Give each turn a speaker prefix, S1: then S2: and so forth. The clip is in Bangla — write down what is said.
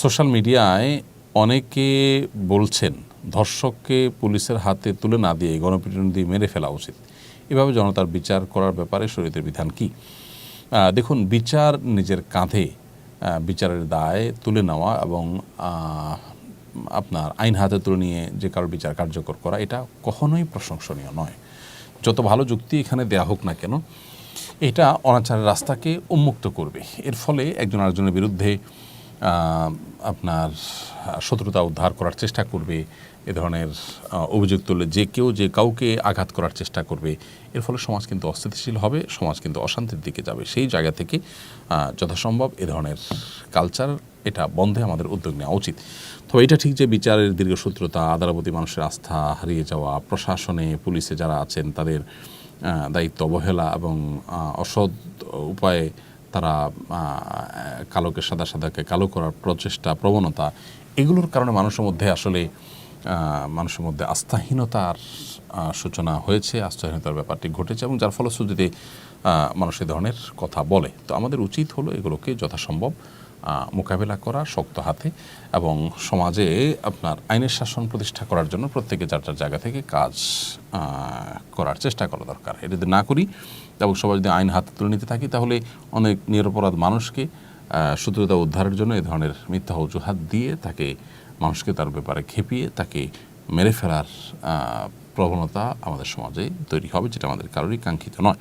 S1: সোশ্যাল মিডিয়ায় অনেকে বলছেন ধর্ষককে পুলিশের হাতে তুলে না দিয়ে গণপিটুনি দিয়ে মেরে ফেলা উচিত। এভাবে জনতার বিচার করার ব্যাপারে শরীয়তের বিধান কি? দেখুন, বিচার নিজের কাঁধে বিচারের দায় তুলে নেওয়া এবং আপনার আইন হাতে তুলে নিয়ে যে কারোর বিচার কার্যকর করা, এটা কখনোই প্রশংসনীয় নয়। যত ভালো যুক্তি এখানে দেয়া হোক না কেন, এটা অনাচারের রাস্তাকে উন্মুক্ত করবে। এর ফলে একজন আরেকজনের বিরুদ্ধে আপনার শত্রুতা উদ্ধার করার চেষ্টা করবে, এ ধরনের অভিযোগ তুললে যে কেউ যে কাউকে আঘাত করার চেষ্টা করবে। এর ফলে সমাজ কিন্তু অস্থিতিশীল হবে, সমাজ কিন্তু অশান্তির দিকে যাবে। সেই জায়গা থেকে যথাসম্ভব এ ধরনের কালচার এটা বন্ধে আমাদের উদ্যোগ নেওয়া উচিত। তবে এটা ঠিক যে বিচারের দীর্ঘসূত্রতা, আদালতের প্রতি মানুষের আস্থা হারিয়ে যাওয়া, প্রশাসনে পুলিশে যারা আছেন তাদের দায়িত্ব অবহেলা এবং অসৎ উপায়ে তারা কালোকে সাদা, সাদাকে কালো করার প্রচেষ্টা, প্রবণতা, এগুলোর কারণে মানুষের মধ্যে আস্থাহীনতার সূচনা হয়েছে, আস্থাহীনতার ব্যাপারটি ঘটেছে এবং যার ফলশ্রুতিতে মানুষ এ ধরনের কথা বলে। তো আমাদের উচিত হলো এগুলোকে যথাসম্ভব মোকাবেলা করা শক্ত হাতে এবং সমাজে আপনার আইনের শাসন প্রতিষ্ঠা করার জন্য প্রত্যেকে যার যার জায়গা থেকে কাজ করার চেষ্টা করা দরকার। এটা যদি না করি এবং সবাই যদি আইন হাতে তুলে নিতে থাকি, তাহলে অনেক নিরপরাধ মানুষকে শত্রুতা উদ্ধারের জন্য এ ধরনের মিথ্যা অজুহাত দিয়ে মানুষকে তার ব্যাপারে খেপিয়ে তাকে মেরে ফেলার প্রবণতা আমাদের সমাজে তৈরি হবে, যেটা আমাদের কারোরই কাঙ্ক্ষিত নয়।